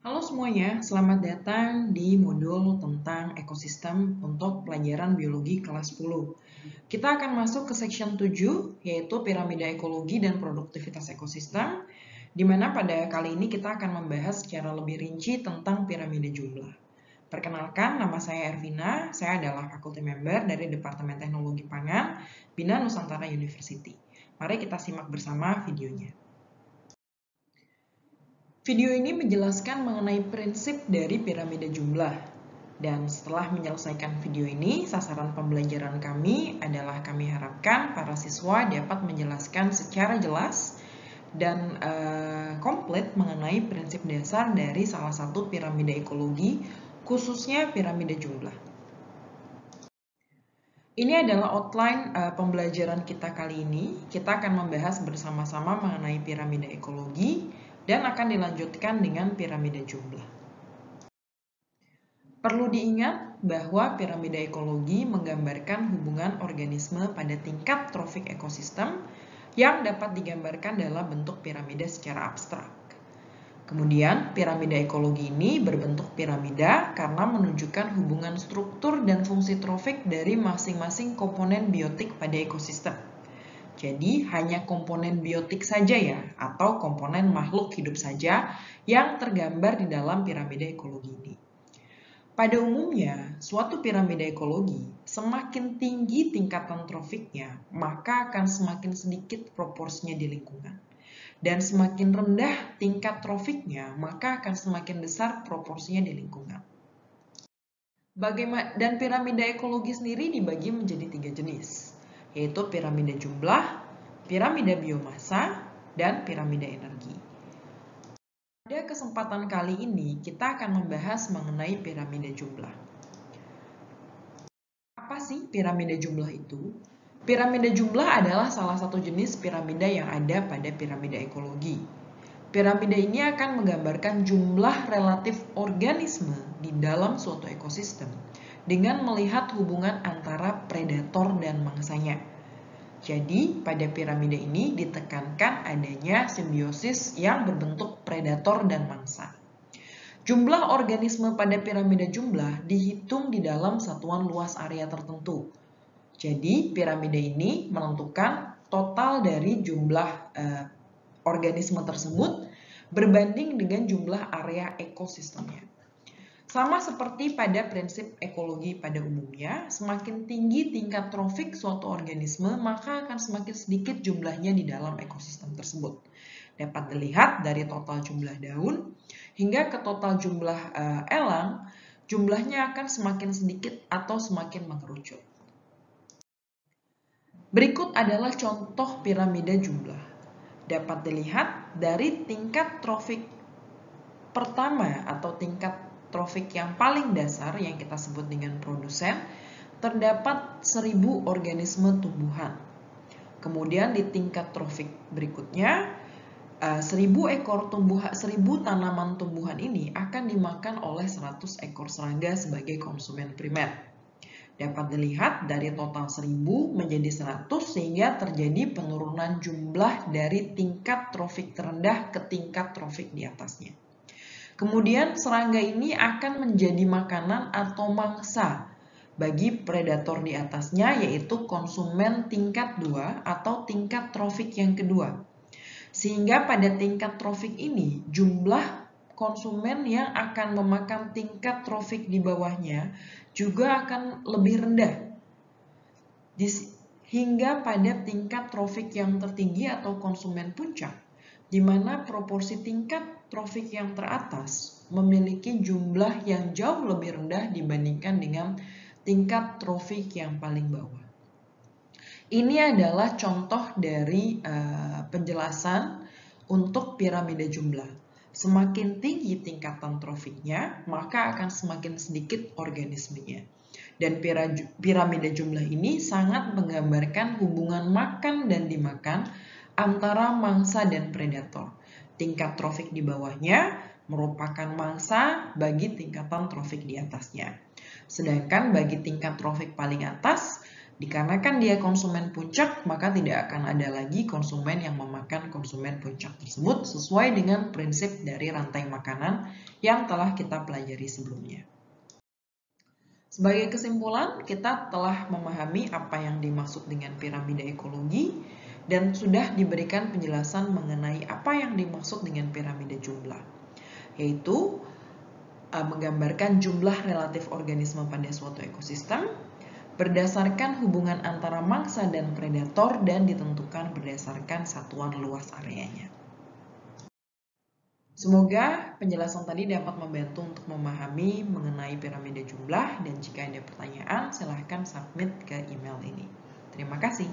Halo semuanya, selamat datang di modul tentang ekosistem untuk pelajaran biologi kelas 10. Kita akan masuk ke section 7, yaitu piramida ekologi dan produktivitas ekosistem, di mana pada kali ini kita akan membahas secara lebih rinci tentang piramida jumlah. Perkenalkan, nama saya Ervina, saya adalah faculty member dari Departemen Teknologi Pangan, Bina Nusantara University. Mari kita simak bersama videonya. Video ini menjelaskan mengenai prinsip dari piramida jumlah. Dan setelah menyelesaikan video ini, sasaran pembelajaran kami adalah kami harapkan para siswa dapat menjelaskan secara jelas dan komplit mengenai prinsip dasar dari salah satu piramida ekologi, khususnya piramida jumlah. Ini adalah outline pembelajaran kita kali ini. Kita akan membahas bersama-sama mengenai piramida ekologi dan akan dilanjutkan dengan piramida jumlah. Perlu diingat bahwa piramida ekologi menggambarkan hubungan organisme pada tingkat trofik ekosistem yang dapat digambarkan dalam bentuk piramida secara abstrak. Kemudian, piramida ekologi ini berbentuk piramida karena menunjukkan hubungan struktur dan fungsi trofik dari masing-masing komponen biotik pada ekosistem. Jadi, hanya komponen biotik saja ya, atau komponen makhluk hidup saja yang tergambar di dalam piramida ekologi ini. Pada umumnya, suatu piramida ekologi semakin tinggi tingkatan trofiknya, maka akan semakin sedikit proporsinya di lingkungan. Dan semakin rendah tingkat trofiknya, maka akan semakin besar proporsinya di lingkungan. Dan piramida ekologi sendiri dibagi menjadi 3 jenis, yaitu piramida jumlah, piramida biomasa, dan piramida energi. Pada kesempatan kali ini, kita akan membahas mengenai piramida jumlah. Apa sih piramida jumlah itu? Piramida jumlah adalah salah satu jenis piramida yang ada pada piramida ekologi. Piramida ini akan menggambarkan jumlah relatif organisme di dalam suatu ekosistem dengan melihat hubungan antara predator dan mangsanya. Jadi, pada piramida ini ditekankan adanya simbiosis yang berbentuk predator dan mangsa. Jumlah organisme pada piramida jumlah dihitung di dalam satuan luas area tertentu. Jadi, piramida ini menentukan total dari jumlah organisme tersebut berbanding dengan jumlah area ekosistemnya. Sama seperti pada prinsip ekologi pada umumnya, semakin tinggi tingkat trofik suatu organisme, maka akan semakin sedikit jumlahnya di dalam ekosistem tersebut. Dapat dilihat dari total jumlah daun hingga ke total jumlah elang, jumlahnya akan semakin sedikit atau semakin mengerucut. Berikut adalah contoh piramida jumlah. Dapat dilihat dari tingkat trofik pertama atau tingkat trofik yang paling dasar yang kita sebut dengan produsen, terdapat 1000 organisme tumbuhan. Kemudian di tingkat trofik berikutnya, 1000 tanaman tumbuhan ini akan dimakan oleh 100 ekor serangga sebagai konsumen primer. Dapat dilihat dari total 1000 menjadi 100 sehingga terjadi penurunan jumlah dari tingkat trofik terendah ke tingkat trofik di atasnya. Kemudian serangga ini akan menjadi makanan atau mangsa bagi predator di atasnya, yaitu konsumen tingkat 2 atau tingkat trofik yang kedua. Sehingga pada tingkat trofik ini jumlah konsumen yang akan memakan tingkat trofik di bawahnya juga akan lebih rendah. Hingga pada tingkat trofik yang tertinggi atau konsumen puncak, di mana proporsi tingkat trofik yang teratas memiliki jumlah yang jauh lebih rendah dibandingkan dengan tingkat trofik yang paling bawah. Ini adalah contoh dari penjelasan untuk piramida jumlah. Semakin tinggi tingkatan trofiknya, maka akan semakin sedikit organismenya. Dan piramida jumlah ini sangat menggambarkan hubungan makan dan dimakan antara mangsa dan predator. Tingkat trofik di bawahnya merupakan mangsa bagi tingkatan trofik di atasnya. Sedangkan bagi tingkat trofik paling atas, Dikarenakan dia konsumen puncak, maka tidak akan ada lagi konsumen yang memakan konsumen puncak tersebut sesuai dengan prinsip dari rantai makanan yang telah kita pelajari sebelumnya. Sebagai kesimpulan, kita telah memahami apa yang dimaksud dengan piramida ekologi dan sudah diberikan penjelasan mengenai apa yang dimaksud dengan piramida jumlah, yaitu menggambarkan jumlah relatif organisme pada suatu ekosistem berdasarkan hubungan antara mangsa dan predator dan ditentukan berdasarkan satuan luas areanya. Semoga penjelasan tadi dapat membantu untuk memahami mengenai piramida jumlah, dan jika ada pertanyaan silahkan submit ke email ini. Terima kasih.